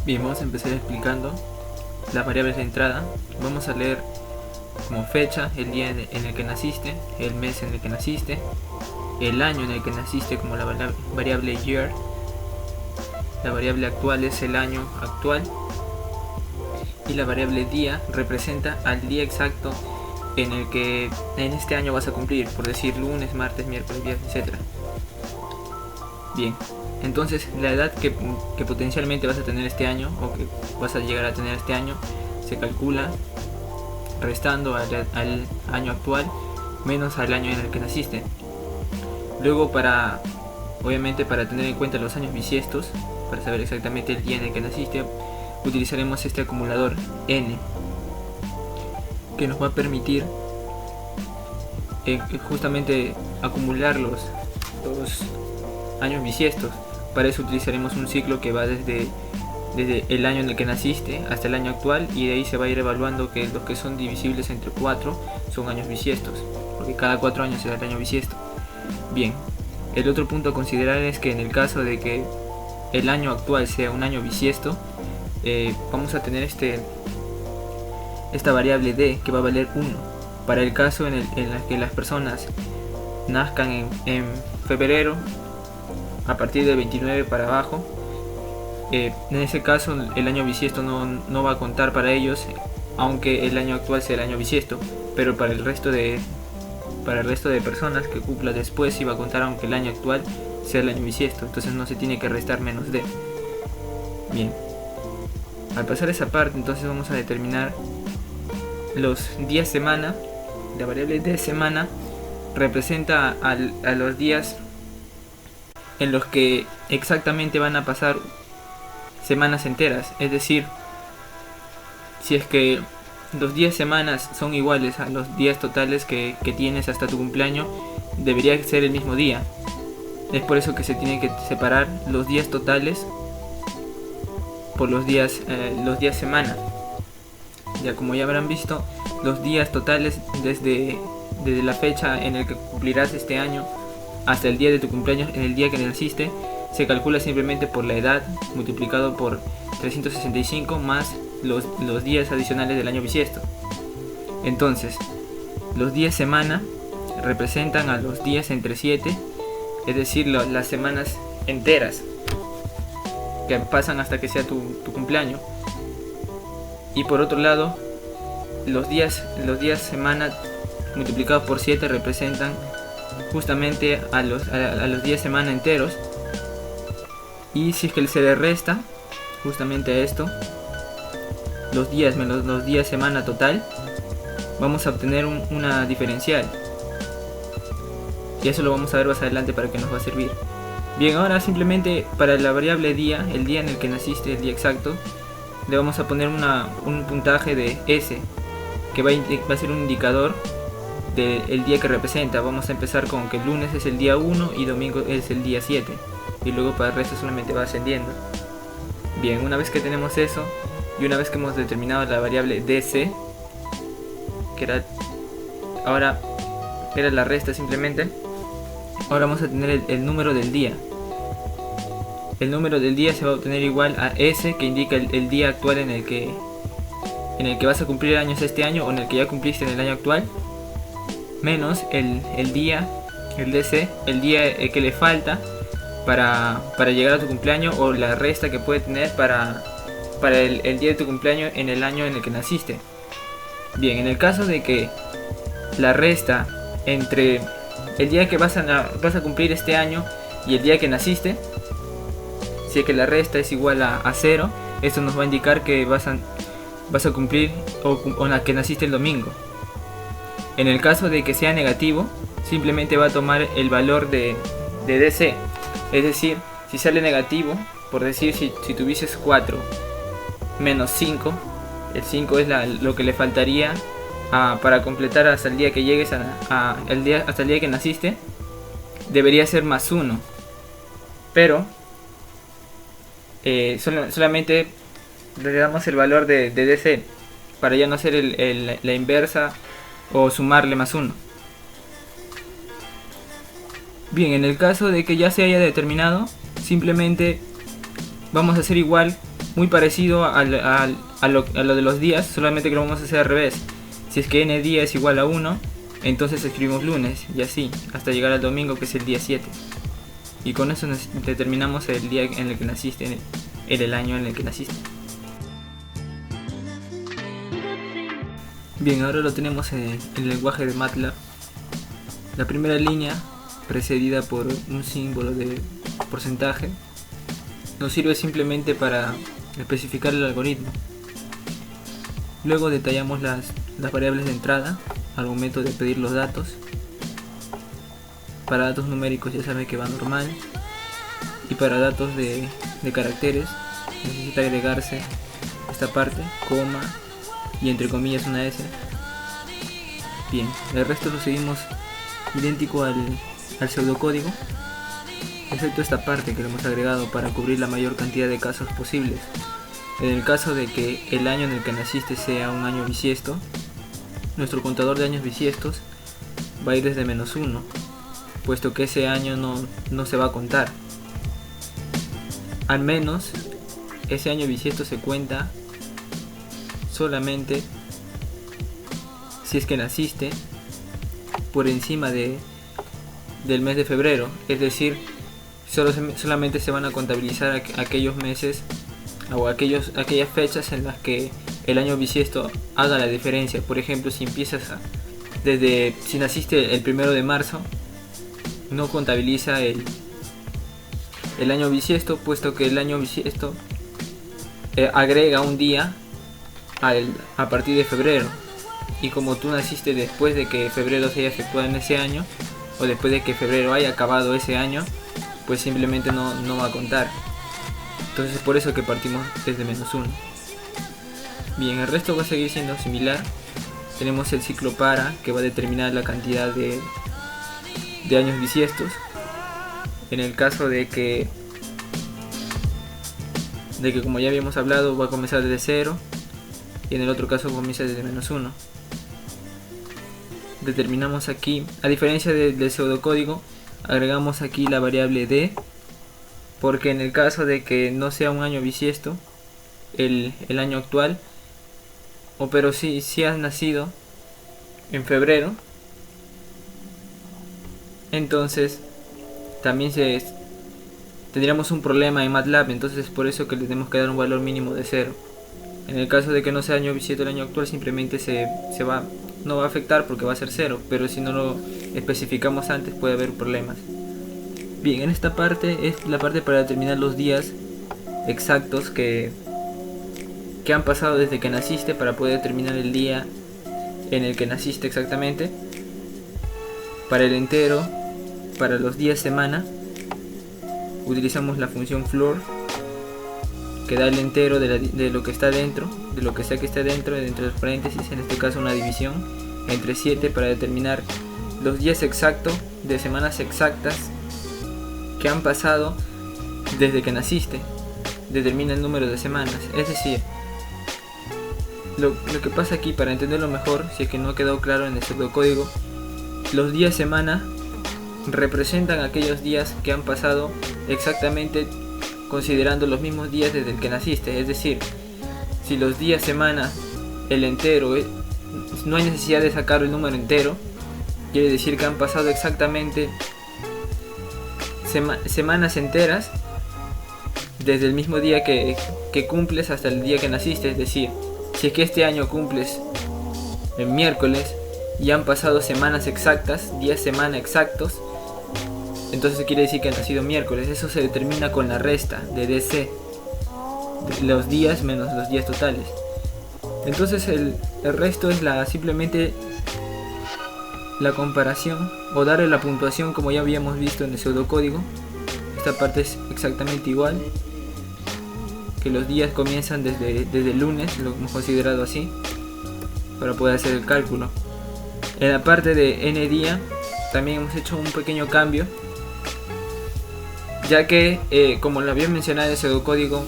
Bien, vamos a empezar explicando las variables de entrada. Vamos a leer como fecha el día en el que naciste, el mes en el que naciste, el año en el que naciste como la variable year. La variable actual es el año actual y la variable día representa al día exacto en el que en este año vas a cumplir, por decir lunes, martes, miércoles, viernes, etc. Bien, entonces la edad que potencialmente vas a tener este año o que vas a llegar a tener este año se calcula restando al año actual menos al año en el que naciste. Luego obviamente para tener en cuenta los años bisiestos, para saber exactamente el día en el que naciste, utilizaremos este acumulador n, que nos va a permitir justamente acumular los años bisiestos. Para eso utilizaremos un ciclo que va desde el año en el que naciste hasta el año actual, y de ahí se va a ir evaluando que los que son divisibles entre 4 son años bisiestos, porque cada 4 años será el año bisiesto. Bien, el otro punto a considerar es que en el caso de que el año actual sea un año bisiesto, vamos a tener esta variable d que va a valer 1 para el caso en el que las personas nazcan en febrero a partir del 29 para abajo. En ese caso el año bisiesto no va a contar para ellos, aunque el año actual sea el año bisiesto, pero para el resto de personas que cumpla después sí va a contar, aunque el año actual sea el año bisiesto. Entonces no se tiene que restar menos d. Bien, al pasar esa parte, entonces vamos a determinar los días semana. La variable de semana representa a los días en los que exactamente van a pasar semanas enteras. Es decir, si es que los días semanas son iguales a los días totales que tienes hasta tu cumpleaños, debería ser el mismo día. Es por eso que se tiene que separar los días totales por los días semana. Ya como ya habrán visto, los días totales desde la fecha en el que cumplirás este año hasta el día de tu cumpleaños, en el día que naciste, se calcula simplemente por la edad multiplicado por 365 más los días adicionales del año bisiesto. Entonces, los días semana representan a los días entre 7, es decir, las semanas enteras que pasan hasta que sea tu cumpleaños. Y por otro lado, los días semana multiplicados por 7 representan justamente a los días semana enteros. Y si es que se le resta justamente a esto, los días menos los días semana total, vamos a obtener una diferencial. Y eso lo vamos a ver más adelante para qué nos va a servir. Bien, ahora simplemente para la variable día, el día en el que naciste, el día exacto, le vamos a poner un puntaje de s, que va a ser un indicador del día que representa. Vamos a empezar con que el lunes es el día 1 y domingo es el día 7, y luego para el resto solamente va ascendiendo. Bien, una vez que tenemos eso y una vez que hemos determinado la variable dc, que ahora era la resta simplemente, ahora vamos a tener el número del día. El número del día se va a obtener igual a s, que indica el día actual en el que vas a cumplir años este año o en el que ya cumpliste en el año actual, menos el día, el dc, el día que le falta para llegar a tu cumpleaños, o la resta que puede tener para el día de tu cumpleaños en el año en el que naciste. Bien, en el caso de que la resta entre el día que vas a cumplir este año y el día que naciste, si es que la resta es igual a 0, esto nos va a indicar que vas a cumplir o la que naciste el domingo. En el caso de que sea negativo, simplemente va a tomar el valor de DC. Es decir, si sale negativo, por decir, si tuvieses 4 menos 5, el 5 es lo que le faltaría para completar hasta el día que llegues hasta el día que naciste, debería ser más 1. Pero solamente le damos el valor de DC para ya no hacer la inversa o sumarle más 1. Bien, en el caso de que ya se haya determinado, simplemente vamos a hacer igual, muy parecido a lo de los días, solamente que lo vamos a hacer al revés. Si es que n día es igual a 1, entonces escribimos lunes, y así, hasta llegar al domingo, que es el día 7. Y con eso determinamos el día en el que naciste, el año en el que naciste. Bien, ahora lo tenemos en el lenguaje de MATLAB. La primera línea, precedida por un símbolo de porcentaje, nos sirve simplemente para especificar el algoritmo. Luego detallamos las variables de entrada al momento de pedir los datos. Para datos numéricos ya sabe que va normal, y para datos de caracteres necesita agregarse esta parte, coma y entre comillas una S. Bien, el resto lo seguimos idéntico al pseudocódigo, excepto esta parte que lo hemos agregado para cubrir la mayor cantidad de casos posibles. En el caso de que el año en el que naciste sea un año bisiesto, nuestro contador de años bisiestos va a ir desde -1, puesto que ese año no se va a contar. Al menos ese año bisiesto se cuenta solamente si es que naciste por encima del mes de febrero, es decir, solamente se van a contabilizar aquellos meses o aquellas fechas en las que el año bisiesto haga la diferencia. Por ejemplo, si si naciste el 1 de marzo, no contabiliza el año bisiesto, puesto que el año bisiesto agrega un día a partir de febrero, y como tú naciste después de que febrero se haya efectuado en ese año, o después de que febrero haya acabado ese año, pues simplemente no va a contar. Entonces por eso que partimos desde -1. Bien, el resto va a seguir siendo similar. Tenemos el ciclo para, que va a determinar la cantidad de años bisiestos. En el caso de que como ya habíamos hablado, va a comenzar desde 0, y en el otro caso comienza desde -1. Determinamos aquí, a diferencia del pseudocódigo, agregamos aquí la variable d, porque en el caso de que no sea un año bisiesto el año actual, pero si has nacido en febrero, entonces también tendríamos un problema en MATLAB. Entonces por eso que le tenemos que dar un valor mínimo de 0. En el caso de que no sea año bisiesto el año actual, simplemente no va a afectar porque va a ser 0, pero si no lo especificamos antes puede haber problemas. Bien, en esta parte es la parte para determinar los días exactos que han pasado desde que naciste, para poder determinar el día en el que naciste exactamente. Para el entero, para los días semana, utilizamos la función floor, que da el entero de lo que está dentro, de lo que sea que esté dentro de los paréntesis, en este caso una división entre 7, para determinar los días exactos de semanas exactas que han pasado desde que naciste. Determina el número de semanas, es decir, lo que pasa aquí, para entenderlo mejor, si es que no quedó claro en el pseudocódigo, los días semana representan aquellos días que han pasado exactamente considerando los mismos días desde el que naciste. Es decir, si los días semana, el entero, no hay necesidad de sacar el número entero, quiere decir que han pasado exactamente semanas enteras desde el mismo día que cumples hasta el día que naciste. Es decir, si es que este año cumples el miércoles y han pasado semanas exactas, días semana exactos, entonces quiere decir que han nacido miércoles. Eso se determina con la resta de DC, los días menos los días totales. Entonces el resto es simplemente la comparación, o darle la puntuación como ya habíamos visto en el pseudocódigo. Esta parte es exactamente igual, que los días comienzan desde el lunes, lo hemos considerado así para poder hacer el cálculo. En la parte de n día también hemos hecho un pequeño cambio, ya que como lo había mencionado en el pseudocódigo,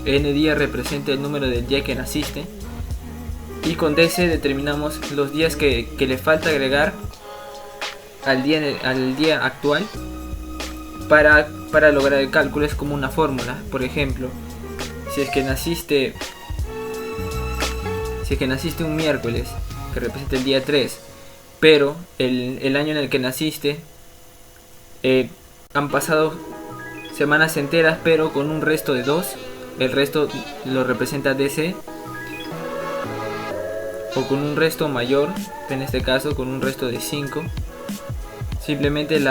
n día representa el número del día que naciste, y con DC determinamos los días que le falta agregar al día actual para lograr el cálculo. Es como una fórmula. Por ejemplo, si es que naciste un miércoles, que representa el día 3, pero el año en el que naciste han pasado semanas enteras, pero con un resto de 2, el resto lo representa DC, o con un resto mayor, en este caso con un resto de 5. Simplemente el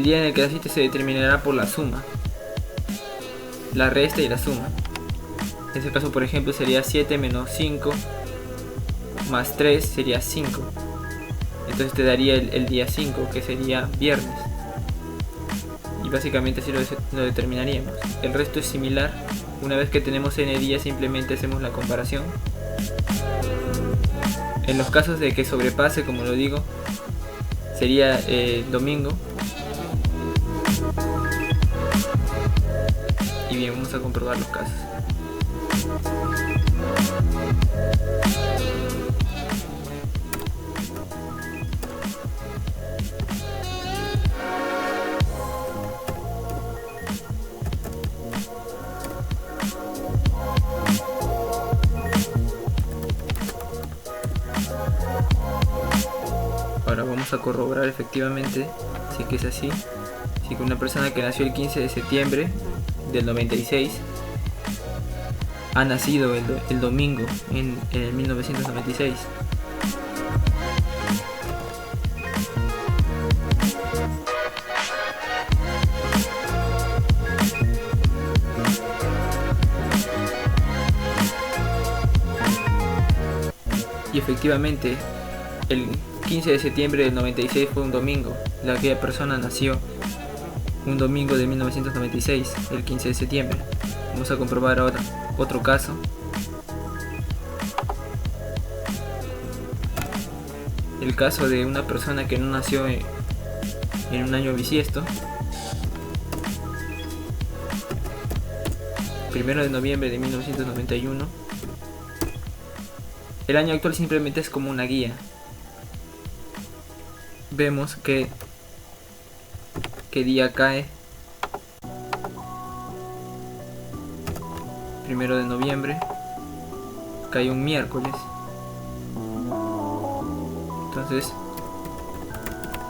día en el que naciste se determinará por la suma, la resta y la suma. En este caso, por ejemplo, sería 7 menos 5 más 3 sería 5. Entonces te daría el día 5, que sería viernes. Y básicamente así lo determinaríamos. El resto es similar. Una vez que tenemos n días, simplemente hacemos la comparación. En los casos de que sobrepase, como lo digo, sería domingo. Y bien, vamos a comprobar los casos. Ahora vamos a corroborar efectivamente si que es así. Si que una persona que nació el 15 de septiembre del 96 ha nacido el domingo en 1996. Y efectivamente, el 15 de septiembre del 96 fue un domingo. Aquella persona nació un domingo de 1996, el 15 de septiembre. Vamos a comprobar ahora otro caso. El caso de una persona que no nació en un año bisiesto. 1 de noviembre de 1991. El año actual simplemente es como una guía. Vemos que día cae. 1 de noviembre. Cae un miércoles. Entonces,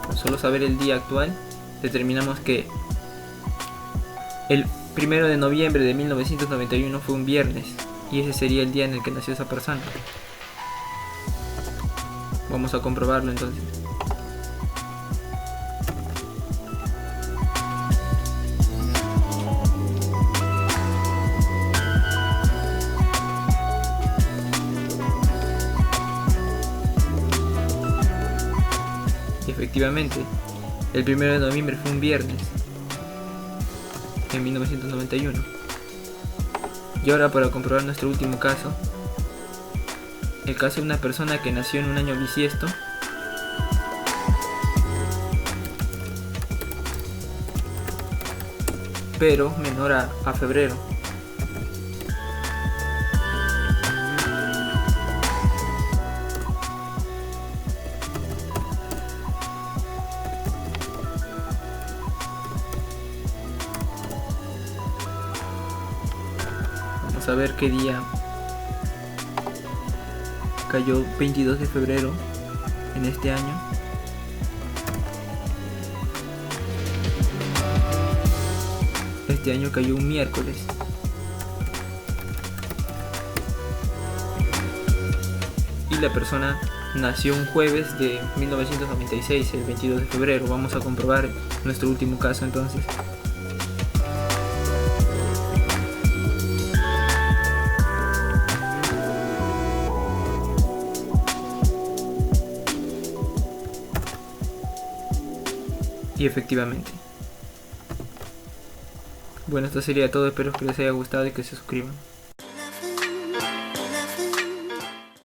con solo saber el día actual, determinamos que el 1 de noviembre de 1991 fue un viernes. Y ese sería el día en el que nació esa persona. Vamos a comprobarlo entonces. Efectivamente, el 1 de noviembre fue un viernes en 1991. Y ahora, para comprobar nuestro último caso, el caso de una persona que nació en un año bisiesto, pero menor a febrero. Vamos a ver qué día cayó 22 de febrero en este año. Este año cayó un miércoles. Y la persona nació un jueves de 1996, el 22 de febrero. Vamos a comprobar nuestro último caso entonces. Y efectivamente. Bueno, esto sería todo. Espero que les haya gustado y que se suscriban.